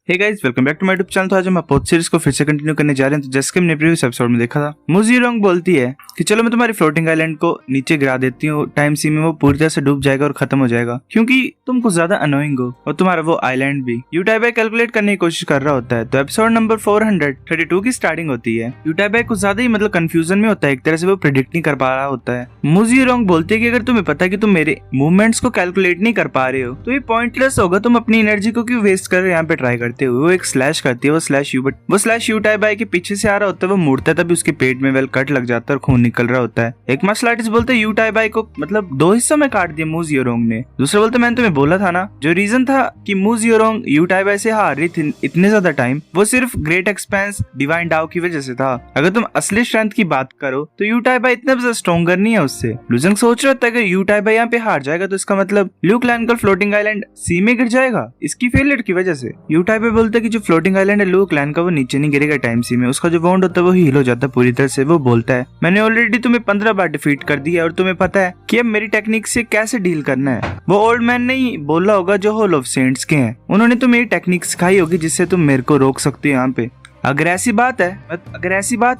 Hey guys, welcome back to my YouTube channel. तो आज हम पोथ सीरीज को फिर से कंटिन्यू करने जा रहे हैं। तो जैसे कि हमने प्रीवियस एपिसोड में देखा था, मुजीरोंग बोलती है कि चलो मैं तुम्हारी फ्लोटिंग आइलैंड को नीचे गिरा देती हूँ, टाइम सी में वो पूरी तरह से डूब जाएगा और खत्म हो जाएगा क्योंकि तुम कुछ ज्यादा अनोइंग हो और तुम्हारा वो आइलैंड भी। यूटाइबाई कैलकुलेट करने की कोशिश कर रहा होता है। तो एपिसोड नंबर 432 की स्टार्टिंग होती है। यूटाइबाई कुछ ज्यादा ही कंफ्यूजन में होता है, एक तरह से वो प्रेडिक्ट नहीं कर पा रहा होता है। मुजीरोंग बोलती है कि अगर तुम्हें पता है कि तुम मेरे मूवमेंट्स को कैलकुलेट नहीं कर पा रहे हो तो ये पॉइंटलेस होगा, तुम अपनी एनर्जी को क्यों वेस्ट कर रहे हो यहाँ पे ट्राई करते हो। वो एक स्लैश करती है, वो स्लैश यू, बट वो स्लैश यूटाइबाई के पीछे से आ रहा होता है। वो मुड़ता है, तभी उसके पेट में वेल कट लग जाता है और खून निकल रहा होता है। एक मार्शल आर्टिस्ट बोलते है यूटाइबाई को दो हिस्सों में काट दिया मुजीरोंग ने। दूसरा बोलते मैंने तुम्हें बोला था ना, जो रीजन था कि मुजीरोंग यूटाइबाई से हार रही थी इतने ज्यादा टाइम, वो सिर्फ ग्रेट एक्सपेंस डिवाइन डाउ की वजह से था। अगर तुम असली स्ट्रेंथ की बात करो तो यूटाइबाई इतना ज्यादा स्ट्रॉन्गर नहीं है उससे। लुजंग सोच रहा था कि यूटाइबाई यहाँ पे हार जाएगा तो इसका मतलब ल्यू क्लैन का फ्लोटिंग आइलैंड सी में गिर जाएगा इसकी फेलियर की वजह से। यूटाइबाई बोलते कि जो फ्लोटिंग आइलैंड है ल्यू क्लैन का, वो नीचे नहीं गिरेगा टाइम सी में, उसका जो वाउंड होता है वो हील हो जाता है पूरी तरह से। वो बोलता है मैंने ऑलरेडी तुम्हें 15 बार डिफीट कर दिया और तुम्हें पता है कि अब मेरी टेक्निक से कैसे डील करना है। वो ओल्ड मैन नहीं बोल रहा होगा जो हॉल ऑफ सेंट्स के हैं, उन्होंने तुम्हें ये टेक्निक सिखाई होगी जिससे तुम मेरे को रोक सकते हो यहाँ पे। अगर ऐसी बात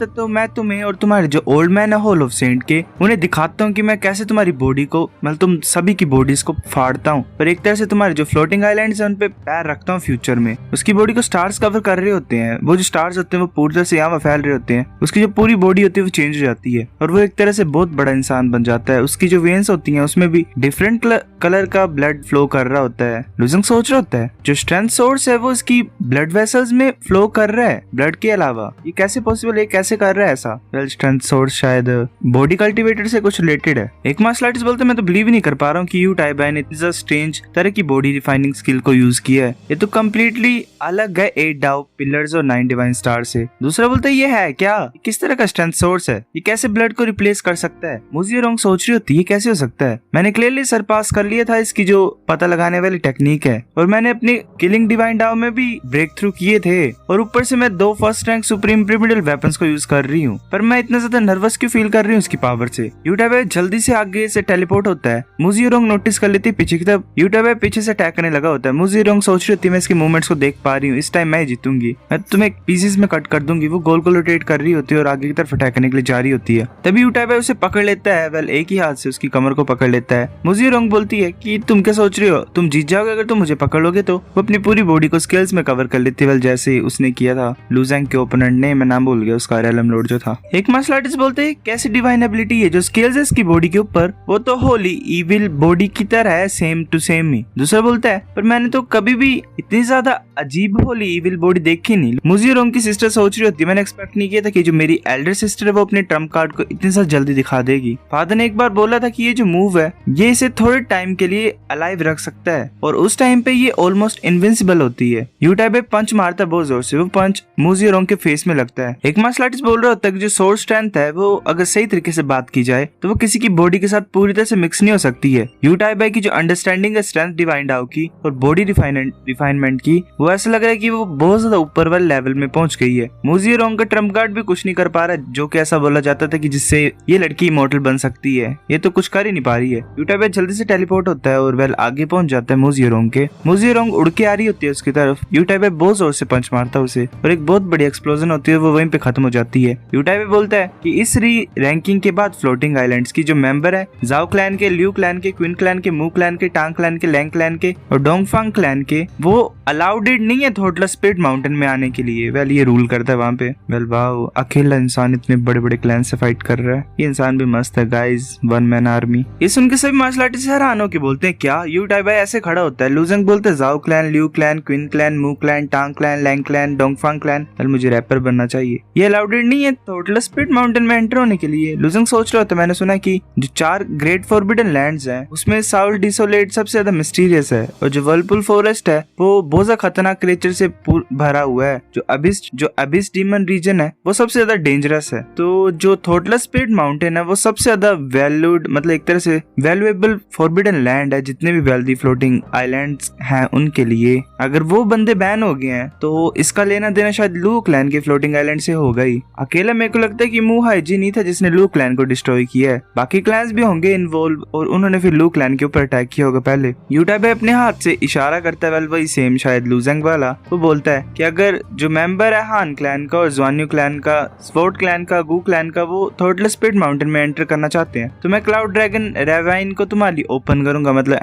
है तो मैं तुम्हें और तुम्हारे जो ओल्ड मैन है हॉल ऑफ सेंट के, उन्हें दिखाता हूँ कि मैं कैसे तुम्हारी बॉडी को तुम सभी की बॉडीज को फाड़ता हूँ पर एक तरह से तुम्हारे जो फ्लोटिंग आइलैंड्स हैं उन पे पैर रखता हूँ फ्यूचर में। उसकी बॉडी को स्टार्स कवर कर रहे होते हैं, वो जो स्टार्स होते हैं वो पूरी तरह से यहाँ फैल रहे होते हैं। उसकी जो पूरी बॉडी होती है वो चेंज हो जाती है और वो एक तरह से बहुत बड़ा इंसान बन जाता है। उसकी जो वेन्स होती है उसमें भी डिफरेंट कलर का ब्लड फ्लो कर रहा होता है। लुजंग सोच रहा होता है जो स्ट्रेंथ सोर्स है वो इसकी ब्लड वेसल्स में फ्लो कर रहा है ब्लड के अलावा, ये कैसे पॉसिबल है, कैसे कर रहा है ऐसा। वेल स्ट्रेंथ सोर्स शायद बॉडी कल्टीवेटर से कुछ रिलेटेड है। एक मार्शल आर्टिस्ट बोलते मैं तो बिलीव ही नहीं कर पा रहा हूँ कि यूटाइबाई ने इतनी स्ट्रेंज तरह की बॉडी रिफाइनिंग स्किल को यूज किया है। ये तो कम्प्लीटली अलग है 8 डाउ पिलर्स और 9 डिवाइन स्टार से। दूसरा बोलता है ये है क्या, किस तरह का स्ट्रेंथ सोर्स है, ये कैसे ब्लड को रिप्लेस कर सकता है। मुजीरोंग सोच रही होती है कैसे हो सकता है, मैंने क्लियरली सरपास कर लिया था इसकी जो पता लगाने वाली टेक्निक है और मैंने अपनी किलिंग डिवाइन डाउ में भी ब्रेक थ्रू किए थे और ऊपर से मैं 2 फर्स्ट रैंक सुप्रीम प्रिमिडल वेपन्स को यूज कर रही हूँ, पर मैं इतना ज्यादा नर्वस क्यों फील कर रही हूँ उसकी पावर से। यूटाइबाई जल्दी से आगे से टेलीपोर्ट होता है। मुजीरोंग नोटिस कर लेती है पीछे की तरफ, यूटाइबाई पीछे से अटैक करने लगा होता है। मुजीरोंग सोच रही होती है मैं इसके मूवमेंट्स को देख पा रही हूँ, इस टाइम मैं जीतूंगी, मैं तुम्हें पीसेस में कट कर दूंगी। वो गोल गोल रोटेट कर रही होती है और आगे की तरफ अटैक करने के लिए जा रही होती है। तभी यूटाइबाई उसे पकड़ लेता है, वेल एक ही हाथ से उसकी कमर को पकड़ लेता है। मुजीरोंग बोलती है कि तुम क्या सोच रही हो, तुम जीत जाओगे अगर तुम मुझे पकड़ लोगे तो। वो अपनी पूरी बॉडी को स्केल्स में कवर कर लेती है, वेल जैसे उसने किया था लुजंग के ओपोनेंट ने, मैं नाम भूल गया उसका, रेलम लॉर्ड जो था। एक मार्शल आर्टिस्ट बोलते हैं कैसी डिवाइन एबिलिटी है, जो स्केल्स है इसकी बॉडी के ऊपर वो तो होली इविल बॉडी की तरह है, सेम टू सेम ही। दूसरा बोलता है पर मैंने तो कभी भी इतनी ज्यादा अजीब होली इविल बॉडी देखी नहीं। मुजीरोंग की सिस्टर सोच रही होती है मैंने एक्सपेक्ट नहीं किया था कि जो मेरी एल्डर सिस्टर है वो अपने ट्रम्प कार्ड को इतनी ज्यादा जल्दी दिखा देगी। फादर ने एक बार बोला था कि ये जो मूव है ये इसे थोड़े टाइम के लिए अलाइव रख सकता है और उस टाइम पे ये ऑलमोस्ट इनविंसिबल होती है। यूटाइबाई पंच मारता है बहुत जोर से, वो पंच मुजीरोंग के फेस में लगता है। एक मार्शल आर्टिस्ट बोल रहा होता है कि जो सोर्स स्ट्रेंथ है वो अगर सही तरीके से बात की जाए तो वो किसी की बॉडी के साथ पूरी तरह से मिक्स नहीं हो सकती है। यूटाइबाई की जो अंडरस्टैंडिंग है स्ट्रेंथ डिवाइन डाउ की और बॉडी रिफाइनमेंट की, वो ऐसा लग रहा है कि वो बहुत ज्यादा ऊपर वाले लेवल में पहुंच गई है। मुजीरोंग का ट्रम्प कार्ड भी कुछ नहीं कर पा रहा है, जो कि ऐसा बोला जाता था कि जिससे ये लड़की इमॉर्टल बन सकती है, ये तो कुछ कर ही नहीं पा रही है। यूटाइबाई जल्दी से टेलीपोर्ट होता है और वेल आगे पहुंच जाता है मुजीरोंग के। मुजीरोंग उड़ के आ रही होती है उसकी तरफ, यूटाइबाई बहुत जोर से पंच मारता है उसे और एक बहुत बड़ी एक्सप्लोजन होती है, वो वहीं पे खत्म हो जाती है। यूटाइबाई बोलता है कि इस रैंकिंग के बाद फ्लोटिंग आइलैंड्स की जो मेंबर है जाओ क्लैन के, ल्यू क्लैन के, क्विन क्लैन के, मू क्लैन के, टांग क्लैन के, लैंग क्लैन के और डोंगफांग क्लैन के, वो अलाउडेड नहीं है थोटला स्पिरिट माउंटेन में आने के लिए। वेल ये रूल करता है वहाँ पे। वेल वाओ, अकेला इंसान इतने बड़े बड़े क्लैन से फाइट कर रहा है, ये इंसान भी मस्त है गाइस, वन मैन आर्मी। ये सुन के सभी मार्शल आर्टिस्ट हैरान होके बोलते हैं क्या। यूटाइबाई ऐसे खड़ा होता है। लुजंग बोलते हैं जाओ क्लैन, ल्यू क्लैन, क्विन क्लैन, मू क्लैन, टांग क्लैन, लैंग क्लैन, डोंगफांग क्लैन, मुझे रैपर बनना चाहिए, ये अलाउडेड नहीं है थोटला स्पिरिट माउंटेन में एंटर होने के लिए। लुजंग सोच रहा होता है मैंने सुना कि जो 4 ग्रेट फॉरबिडन लैंड्स हैं उसमें साउल डिसोलेट सबसे ज्यादा मिस्टीरियस है और जो वर्लपुल फॉरेस्ट है वो बहुत ज्यादा खतरनाक क्रिएचर से भरा हुआ है। जो अबिस डीमन रीजन है वो सबसे ज्यादा डेंजरस है। तो जो थोटला स्पिरिट माउंटेन है वो सबसे ज्यादा वैल्यूड एक तरह से वैल्यूएबल फॉरबिडन लैंड है जितने भी वेल्दी फ्लोटिंग आइलैंड्स हैं उनके लिए। अगर वो बंदे बैन हो गए हैं तो इसका लेना देना शायद शायद लू क्लैन के फ्लोटिंग आइलैंड से होगा ही। अकेला मेरे को लगता है कि मू हाइजी नहीं था जिसने लू क्लैन को डिस्ट्रॉय किया है, बाकी क्लैंस भी होंगे इन्वॉल्व और उन्होंने फिर लू क्लैन के ऊपर अटैक किया होगा पहले। यूटाइबाई अपने हाथ से इशारा करता है, वही सेम शायद लूजेंग वाला। वो बोलता है कि अगर जो मेंबर है हान क्लैन का और ज़्वान्यू क्लैन का, स्वॉर्ड क्लैन का, गू क्लैन का, वो थॉटलेस स्पिरिट माउंटेन में एंटर करना चाहते हैं तो मैं क्लाउड ड्रैगन रेवाइन को तुम्हारी ओपन करूंगा, मतलब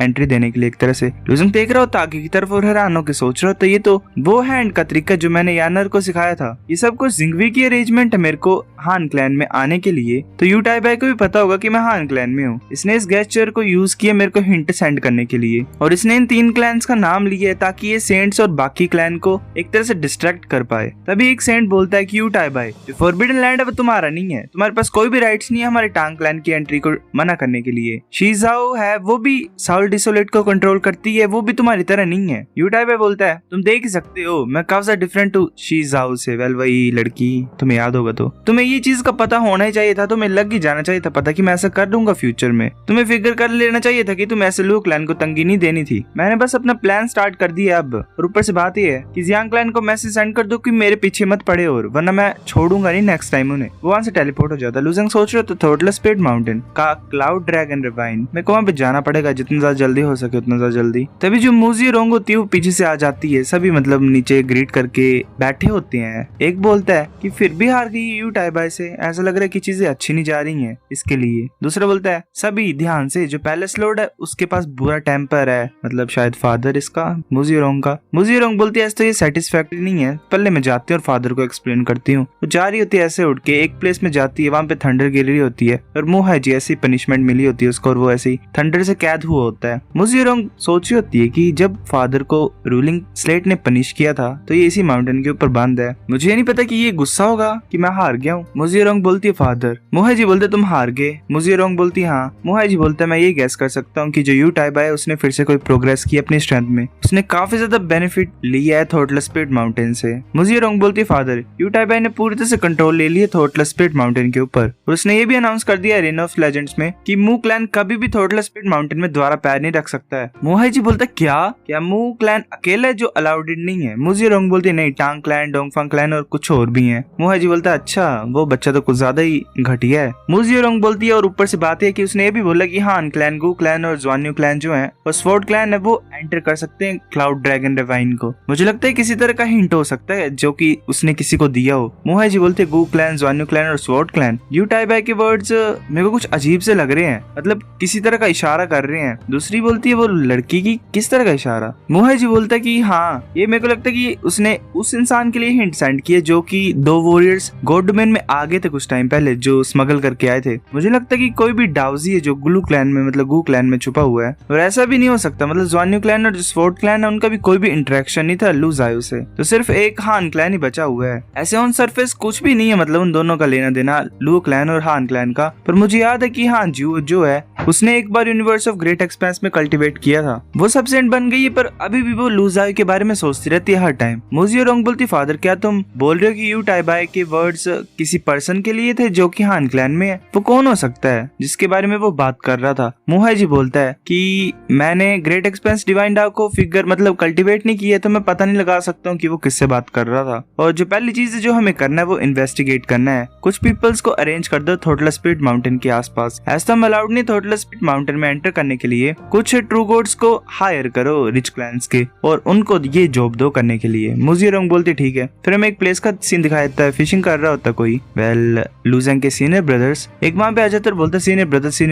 एंट्री देने के लिए एक तरह से। लूजेंग देख रहा होता आगे की तरफ और हैरान होकर सोच रहा होता ये तो वो हैंड का तरीका जो मैंने यानर को सिखाया था। ये सब कुछ जिंगवी की अरेंजमेंट है मेरे को हान क्लैन में आने के लिए, तो यूटाइबाई को भी पता होगा कि मैं हान क्लैन में हूँ। इसने इस गेस्चर को यूज किया मेरे को हिंट सेंड करने के लिए और इसने इन 3 क्लैंस का नाम लिया है ताकि ये सेंट्स और बाकी क्लैन को एक तरह से डिस्ट्रैक्ट कर पाए। तभी एक सेंट बोलता है कि यूटाइबाई जो फॉरबिडन लैंड है वो तुम्हारा नहीं है, तुम्हारे पास कोई भी राइट्स नहीं है हमारे टांग क्लैन की एंट्री को मना करने के लिए। शीजाओ है वो भी साउल डिसोलेट को कंट्रोल करती है, वो भी तुम्हारी तरह नहीं है। यूटाइबाई बोलता है तुम देख ही सकते हो मैं काफी डिफरेंट हूँ शीजाओ से। वेल वही लड़की तुम्हें याद होगा, तो तुम्हें ये चीज का पता होना ही चाहिए था, तुम्हें लग ही जाना चाहिए था पता कि मैं ऐसा कर दूंगा फ्यूचर में। तुम्हें फिगर कर लेना चाहिए था कि तुम ऐसे लू क्लैन को तंगी नहीं देनी थी। मैंने बस अपना प्लान स्टार्ट कर दिया अब। और ऊपर से बात ये है कि जियांग क्लैन को मैसेज सेंड कर दो कि मेरे पीछे मत पड़े और वरना मैं छोड़ूंगा नहीं नेक्स्ट टाइम उन्हें। वो वहां से टेलीपोर्ट हो जाता है। लूजेंग सोच रहे तो थॉटलेस स्पिरिट माउंटेन का क्लाउड ड्रैगन रिवाइन मेरे को वहां पे जाना पड़ेगा जितना ज्यादा जल्दी हो सके उतना ज्यादा जल्दी। तभी जो मूजी रोंग होती है वो पीछे से आ जाती है, सभी मतलब नीचे ग्रीट करके बैठे होते हैं। एक बोलता है कि फिर भी हार गई यूटाइबाई से, ऐसा लग रहा है कि चीजें अच्छी नहीं जा रही हैं इसके लिए। दूसरा बोलता है सभी ध्यान से, जो पैलेस लॉर्ड है उसके पास बुरा टेम्पर है, मतलब शायद फादर इसका मूजी रोंग का। मूजी रोंग बोलती है तो ये सेटिस्फैक्टरी नहीं है, पहले मैं जाती हूँ और फादर को एक्सप्लेन करती हूँ। वो जा रही होती है ऐसे उठ के एक प्लेस में जाती है, वहां पे थंडर गिर रही होती है और मुंह है जी ऐसी पनिशमेंट मिली होती है उसको और वो ऐसे ही थंडर से कैद हुआ होता है। मूजी रोंग सोच रही होती है कि जब फादर को रूलिंग स्लेट ने पनिश किया था तो ये इसी माउंटेन के ऊपर बंद है, मुझे ये नहीं पता कि ये गुस्सा होगा कि मैं हार गया हूँ। मूजी रोंग बोलती है फादर। मोहाई जी बोलते तुम हार गए। मूजी रोंग बोलती हाँ। मोहाई जी बोलता है मैं ये गैस कर सकता हूँ कि जो यूटाइबाई है उसने फिर से कोई प्रोग्रेस की अपनी स्ट्रेंथ में, उसने काफी ज्यादा बेनिफिट लिया है थॉटलेस स्पिरिट माउंटेन से। मूजी रोंग बोलती है फादर यूटाइबाई ने पूरी तरह से कंट्रोल ले लिया थॉटलेस स्पिरिट माउंटेन के ऊपर और उसने ये भी अनाउंस कर दिया अरेना ऑफ लेजेंड्स में कि मू क्लैन कभी भी थॉटलेस स्पिरिट माउंटेन में दोबारा पैर नहीं रख सकता है। मोहाई जी बोलता क्या मू क्लैन अकेला है जो अलाउडेड नहीं है? मूजी रोंग बोलती है नहीं, टांग क्लैन, डोंगफांग क्लैन और कुछ और भी हैं। मोहाई जी बोलता है अच्छा वो बच्चा तो कुछ ज्यादा ही घटिया है। मूजी रोंग बोलती है और ऊपर से बात है कि उसने ये भी बोला कि हान क्लैन, गू क्लैन और ज़्वान्यू क्लैन जो है और स्वॉर्ड क्लैन है वो एंटर कर सकते हैं क्लाउड ड्रैगन रिवाइन को। मुझे लगता है किसी तरह का हिंट हो सकता है जो कि उसने किसी को दिया हो। मोहाई जी बोलते गू क्लैन, ज़्वान्यू क्लैन और स्वॉर्ड क्लैन। यूटाइबाई के वर्ड्स मेरे को कुछ अजीब से लग रहे हैं, मतलब किसी तरह का इशारा कर रहे हैं। दूसरी बोलती है वो लड़की की किस तरह का इशारा? मोहाई जी बोलता है कि हाँ ये मेरे को लगता है कि उसने उस इंसान के लिए हिंट सेंड किए जो कि 2 वॉरियर्स गॉड डोमेन में आगे थे कुछ टाइम पहले जो स्मगल करके आए थे। मुझे लगता है कि कोई भी डाउजी है जो ग्लू क्लैन में मतलब गू क्लैन में छुपा हुआ है और ऐसा भी नहीं हो सकता, मतलब ज़्वान्यू क्लैन और स्वॉर्ड क्लैन है उनका भी कोई भी इंटरेक्शन नहीं था लू ज़ायो से, तो सिर्फ एक हान क्लैन ही बचा हुआ है। ऐसे ऑन सरफेस कुछ भी नहीं है, मतलब उन दोनों का लेना देना लू क्लैन और हान क्लैन का। पर मुझे याद है कि हाँ जो है उसने एक बार यूनिवर्स ऑफ ग्रेट एक्सपेंस में कल्टीवेट किया था, वो सब सेंट बन गई है पर अभी भी वो लू ज़ायो के बारे में सोचती रहती है हर टाइम। मूजी रोंग बोलती फादर क्या तुम बोल रहे हो कि यूटाइबाई के वर्ड्स किसी पर्सन के लिए थे जो कि हान क्लैन में है? वो कौन हो सकता है जिसके बारे में वो बात कर रहा था? मोहाई जी बोलता है कि मैंने ग्रेट एक्सपेंस डिवाइन डार्क को फिगर मतलब कल्टीवेट नहीं किया तो मैं पता नहीं लगा सकता हूँ कि वो किससे बात कर रहा था। और जो पहली चीज है जो हमें करना है वो इन्वेस्टिगेट करना है। कुछ पीपल्स को अरेंज कर दो थॉटलेस स्पिरिट माउंटेन के आसपास। ऐसा हम अलाउड नहीं थॉटलेस स्पिरिट माउंटेन में एंटर करने के लिए। कुछ ट्रू गॉड्स को हायर करो रिच क्लैंस के और उनको ये जॉब दो करने के लिए। मूजी रोंग बोलती ठीक है। फिर हमें एक प्लेस का सीन दिखाया देता है, फिशिंग कर रहा होता कोई। वेल लूजेंग के सीनियर ब्रदर्स एक वहां पे आ जाते और बोलते सीनियर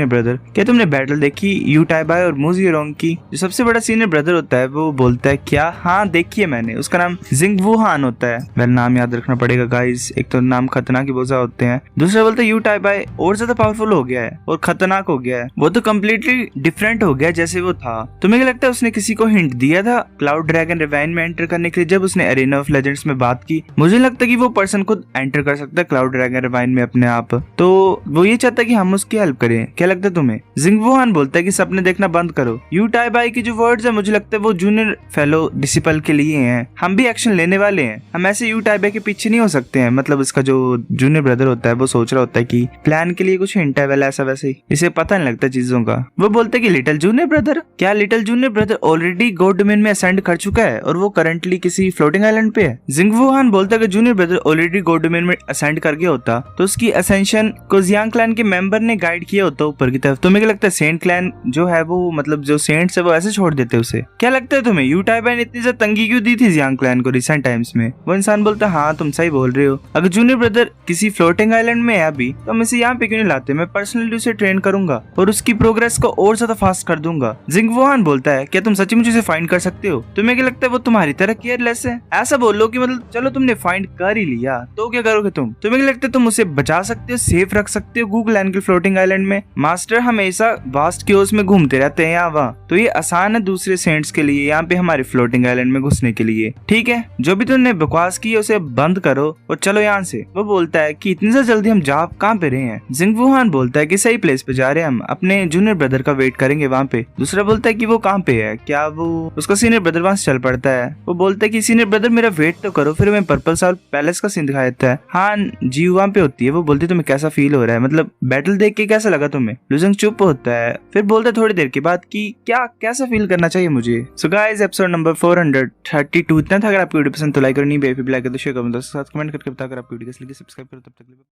ब्रदर क्या तुमने बैटल देखी यूटाइबाई और मूजी रोंग की? जो सबसे बड़ा सीनियर ब्रदर होता है वो बोलता है क्या? हाँ देखिए मैंने, उसका नाम जिंगवू हान होता है। वेल नाम याद रखना पड़ेगा गाइस, एक तो नाम खतरनाक ही बोझा होते हैं। दूसरा बोलता है यूटाइबाई और ज्यादा पावरफुल हो गया है और खतरनाक हो गया है, वो तो कम्प्लीटली डिफरेंट हो गया जैसे वो था। तुम्हें क्या लगता है उसने किसी को हिंट दिया था क्लाउड ड्रैगन रिवाइन में एंटर करने के लिए जब उसने अरेना ऑफ लेजेंड्स में बात की? मुझे लगता है कि वो पर्सन खुद एंटर कर सकता है क्लाउड ड्रैगन रिवाइन में अपने आप, तो वो ये चाहता है कि हम उसकी हेल्प करें। क्या लगता है तुम्हें? जिंगवू हान बोलता है कि सपने देखना बंद करो। यूटाइबाई की जो वर्ड्स है मुझे लगता है वो जूनियर फेलो डिसिपल के लिए हैं, हम भी एक्शन लेने वाले हैं, हम ऐसे यूटाइबाई के पीछे नहीं हो सकते हैं। मतलब इसका जो जूनियर ब्रदर होता है वो सोच रहा होता है कि प्लान के लिए कुछ हिंट है, वेल ऐसा वैसे ही इसे पता नहीं लगता चीजों का। वो बोलते हैं कि little junior brother already God domain में असेंड कर चुका है और वो करंटली किसी फ्लोटिंग आइलैंड आइलैंड पे है। जिंगवू हान बोलता है कि junior brother already God domain में असेंड कर गया होता तो उसकी असेंशन को जियांग क्लैन के मेंबर ने गाइड किया होता ऊपर की तरफ। तुम्हें क्या लगता है सेंट क्लैन जो है वो मतलब जो सेंट्स है वो ऐसे छोड़ देते उसे? क्या लगता है तुम्हें यू टाइबैन इतनी ज्यादा तंगी क्यों दी थी जियांग क्लैन को रिसेंट टाइम्स में? वो इंसान बोलता है हाँ तुम सही बोल रहे हो, अगर जूनियर ब्रदर किसी फ्लोटिंग आइलैंड में है अभी तो हम इसे यहाँ पे क्यों नहीं लाते? मैं पर्सनली उसे ट्रेन करूंगा और उसकी प्रोग्रेस को और ज्यादा फास्ट कर दूंगा। जिंगवू हान बोलता है क्या तुम सच्ची मुझे उसे फाइंड कर सकते हो? तुम्हें क्या लगता है वो तुम्हारी तरह केयरलेस है? ऐसा बोलो कि मतलब चलो तुमने फाइंड कर ही लिया तो क्या करोगे तुम? तुम्हें क्या लगता है तुम उसे बचा सकते हो, सेफ रख सकते हो गूगल लैंड के फ्लोटिंग आइलैंड में? मास्टर हमेशा वास्ट क्योस में घूमते रहते हैं यहाँ वहाँ, तो ये आसान है दूसरे सेंट्स के लिए यहाँ पे हमारे फ्लोटिंग आइलैंड में घुसने के लिए। ठीक है जो भी तुमने बकवास की है उसे बंद करो और चलो यहाँ से। वो बोलता है कि इतनी से जल्दी हम जा कहाँ पे रहे हैं? जिंगवू हान बोलता है कि सही प्लेस पे जा रहे हैं, हम अपने जूनियर ब्रदर का वेट करेंगे वहाँ पे। दूसरा बोलता है कि वो कहाँ पे है, क्या वो उसका सीनियर ब्रदर वहाँ से चल पड़ता है। वो बोलता है कि सीनियर ब्रदर मेरा वेट तो करो, फिर मैं पर्पल साल पैलेस का सीन दिखा देता है। हान जी वहाँ पे होती है, वो बोलती है तुम्हें कैसा फील हो रहा है, मतलब बैटल देख के कैसा लगा तुम्हें? लुजंग चुप होता है, फिर बोलता है थोड़ी देर के बाद कि क्या कैसा फील करना चाहिए मुझे। सो गाइस एपिसोड नंबर 432 इतना था। अगर आपको वीडियो पसंद तो लाइक करनी, बेफिक लाइक कर दो, शेयर कर दो, साथ कमेंट करके बताकर आपको वीडियो कैसी लगी, सब्सक्राइब करो। तब तक